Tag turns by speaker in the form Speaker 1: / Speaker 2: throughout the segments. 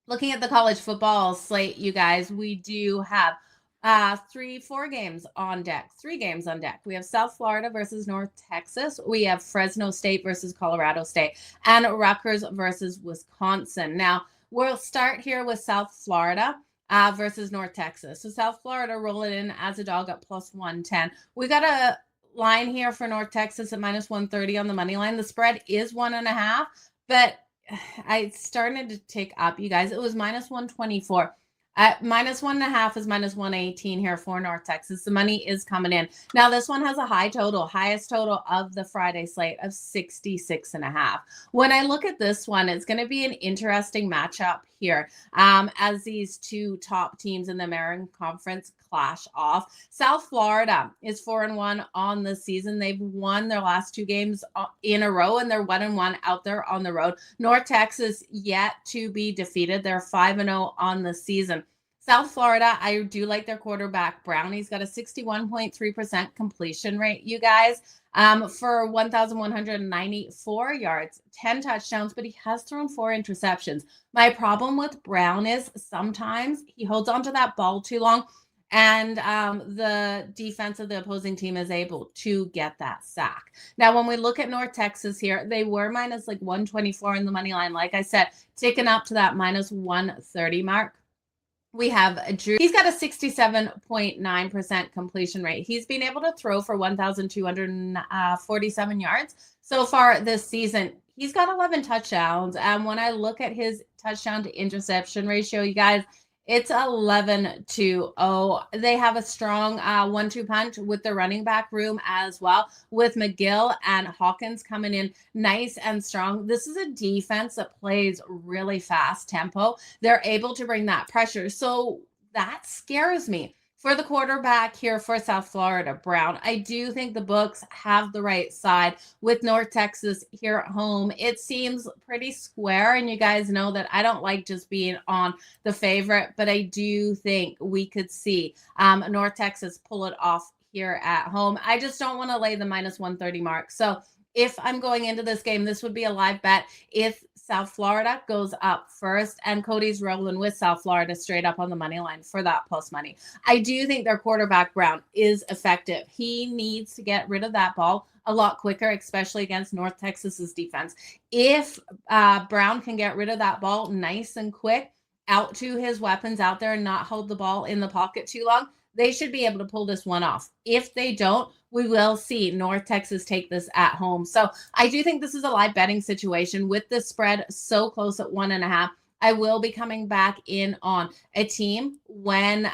Speaker 1: Looking at the college football slate, you guys, we do have 4 games on deck. 3 games on deck. We have South Florida versus North Texas. We have Fresno State versus Colorado State, and Rutgers versus Wisconsin. Now, we'll start here with South Florida versus North Texas. So South Florida rolling in as a dog at plus 110. We got a line here for North Texas at minus 130 on the money line. The spread is 1.5, but I started to tick up, you guys. It was minus 124. At minus 1.5 is minus 118 here for North Texas. The money is coming in. Now, this one has a high total, highest total of the Friday slate of 66.5. When I look at this one, it's going to be an interesting matchup here as these two top teams in the American Conference clash off. South Florida is 4-1 on the season. They've won their last 2 games in a row, and they're 1-1 out there on the road. North Texas yet to be defeated. They're 5-0 on the season. South Florida, I do like their quarterback, Brown. He's got a 61.3% completion rate, you guys, for 1,194 yards, 10 touchdowns, but he has thrown 4 interceptions. My problem with Brown is sometimes he holds onto that ball too long, and the defense of the opposing team is able to get that sack. Now, when we look at North Texas here, they were minus like 124 in the money line. Like I said, ticking up to that minus 130 mark. We have Drew. He's got a 67.9% completion rate. He's been able to throw for 1,247 yards so far this season. He's got 11 touchdowns. And when I look at his touchdown to interception ratio, you guys, it's 11-0. They have a strong 1-2 punch with the running back room as well, with McGill and Hawkins coming in nice and strong. This is a defense that plays really fast tempo. They're able to bring that pressure. So that scares me. For the quarterback here for South Florida, Brown, I do think the books have the right side with North Texas here at home. It seems pretty square, and you guys know that I don't like just being on the favorite, but I do think we could see North Texas pull it off here at home. I just don't want to lay the minus 130 mark. So if I'm going into this game, this would be a live bet if South Florida goes up first, and Cody's rolling with South Florida straight up on the money line for that plus money. I do think their quarterback, Brown, is effective. He needs to get rid of that ball a lot quicker, especially against North Texas's defense. If Brown can get rid of that ball nice and quick out to his weapons out there and not hold the ball in the pocket too long, they should be able to pull this one off. If they don't, we will see North Texas take this at home. So I do think this is a live betting situation with the spread so close at 1.5. I will be coming back in on a team when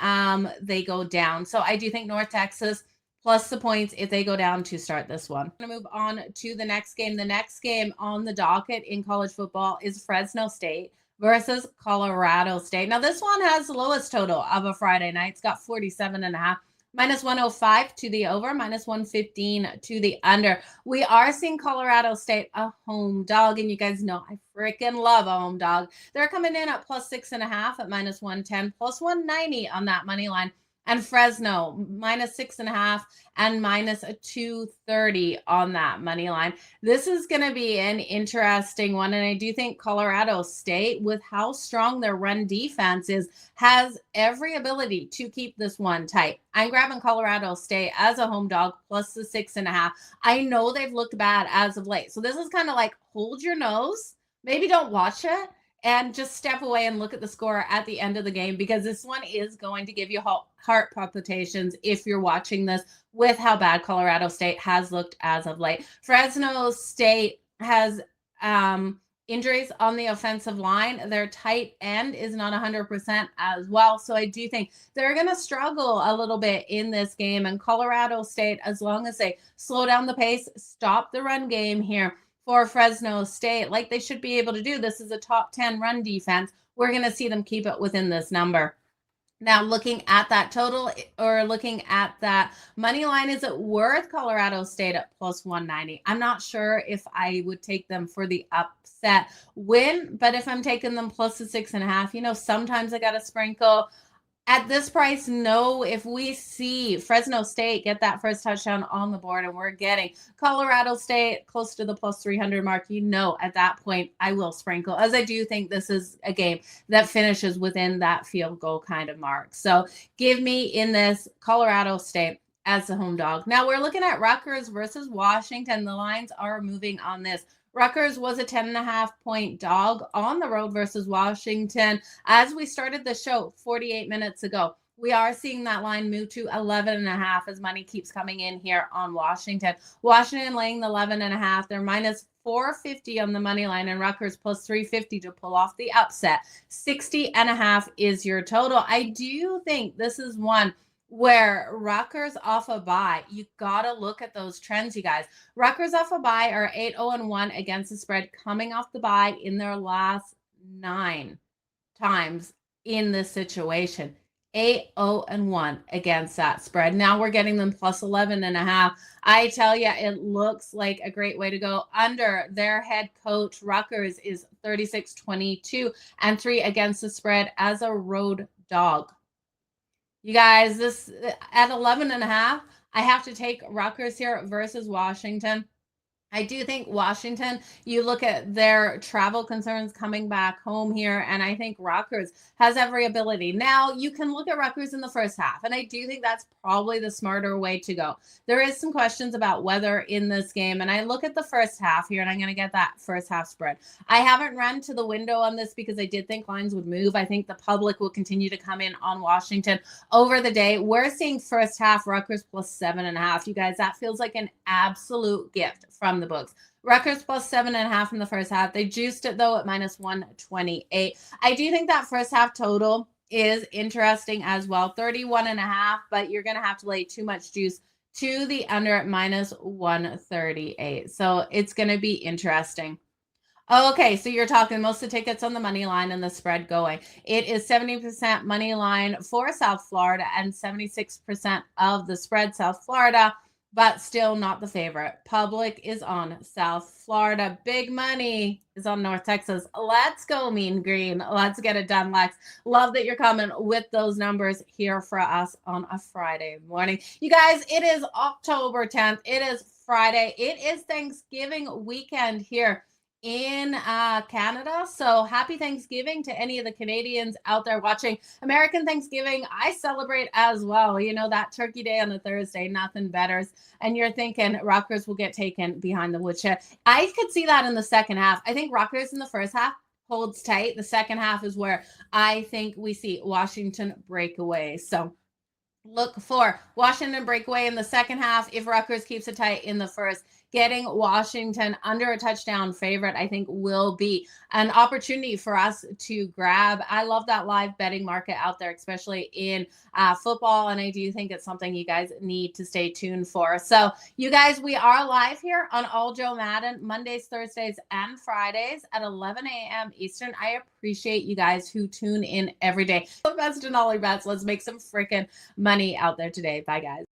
Speaker 1: they go down. So I do think North Texas plus the points if they go down to start this one. I'm going to move on to the next game. The next game on the docket in college football is Fresno State versus Colorado State. Now, this one has the lowest total of a Friday night. It's got 47.5. Minus 105 to the over, minus 115 to the under. We are seeing Colorado State a home dog, and you guys know I freaking love a home dog. They're coming in at plus 6.5 at minus 110, plus 190 on that money line. And Fresno, minus 6.5 and minus 230 on that money line. This is going to be an interesting one. And I do think Colorado State, with how strong their run defense is, has every ability to keep this one tight. I'm grabbing Colorado State as a home dog plus the 6.5. I know they've looked bad as of late. So this is kind of like hold your nose. Maybe don't watch it. And just step away and look at the score at the end of the game, because this one is going to give you heart palpitations if you're watching this with how bad Colorado State has looked as of late. Fresno State has injuries on the offensive line. Their tight end is not 100% as well. So I do think they're going to struggle a little bit in this game. And Colorado State, as long as they slow down the pace, stop the run game here, for Fresno State, like they should be able to do. This is a top 10 run defense. We're going to see them keep it within this number. Now, looking at that total or looking at that money line, is it worth Colorado State at plus 190? I'm not sure if I would take them for the upset win, but if I'm taking them plus the 6.5, sometimes I got to sprinkle At this price, no. If we see Fresno State get that first touchdown on the board and we're getting Colorado State close to the plus 300 mark, at that point I will sprinkle, as I do think this is a game that finishes within that field goal kind of mark. So give me in this Colorado State as the home dog. Now we're looking at Rutgers versus Washington. The lines are moving on this. Rutgers was a 10.5-point dog on the road versus Washington. As we started the show 48 minutes ago, we are seeing that line move to 11.5 as money keeps coming in here on Washington. Washington laying the 11.5. They're minus 450 on the money line, and Rutgers plus 350 to pull off the upset. 60.5 is your total. I do think this is one where Rutgers off a bye, you got to look at those trends, you guys. Rutgers off a bye are 8-0-1 against the spread coming off the bye in their last 9 times in this situation. 8-0-1 against that spread. Now we're getting them plus 11.5. I tell you, it looks like a great way to go. Under their head coach, Rutgers is 36-22 and 3 against the spread as a road dog. You guys, this at 11.5, I have to take Rutgers here versus Washington. I do think Washington, you look at their travel concerns coming back home here, and I think Rutgers has every ability. Now, you can look at Rutgers in the first half, and I do think that's probably the smarter way to go. There is some questions about weather in this game, and I look at the first half here, and I'm going to get that first half spread. I haven't run to the window on this because I did think lines would move. I think the public will continue to come in on Washington over the day. We're seeing first half Rutgers plus 7.5. You guys, that feels like an absolute gift from the books. Rutgers plus 7.5 in the first half. They juiced it though at minus 128. I do think that first half total is interesting as well. 31.5, but you're going to have to lay too much juice to the under at minus 138. So it's going to be interesting. Okay, so you're talking most of the tickets on the money line and the spread going. It is 70% money line for South Florida and 76% of the spread South Florida, but still not the favorite. Public is on South Florida. Big money is on North Texas. Let's go, Mean Green. Let's get it done, Lex. Love that you're coming with those numbers here for us on a Friday morning. You guys, it is October 10th. It is Friday. It is Thanksgiving weekend here in Canada. So happy Thanksgiving to any of the Canadians out there watching. American Thanksgiving, I celebrate as well. You know, that turkey day on a Thursday, nothing better. And you're thinking Rutgers will get taken behind the woodshed. I could see that in the second half. I think Rutgers in the first half holds tight. The second half is where I think we see Washington break away. So look for Washington breakaway in the second half if Rutgers keeps it tight in the first. Getting Washington under a touchdown favorite, I think, will be an opportunity for us to grab. I love that live betting market out there, especially in football, and I do think it's something you guys need to stay tuned for. So, you guys, we are live here on All Joe Madden Mondays, Thursdays, and Fridays at 11 a.m. Eastern. I appreciate you guys who tune in every day. Best in all your bets. Let's make some freaking money out there today. Bye, guys.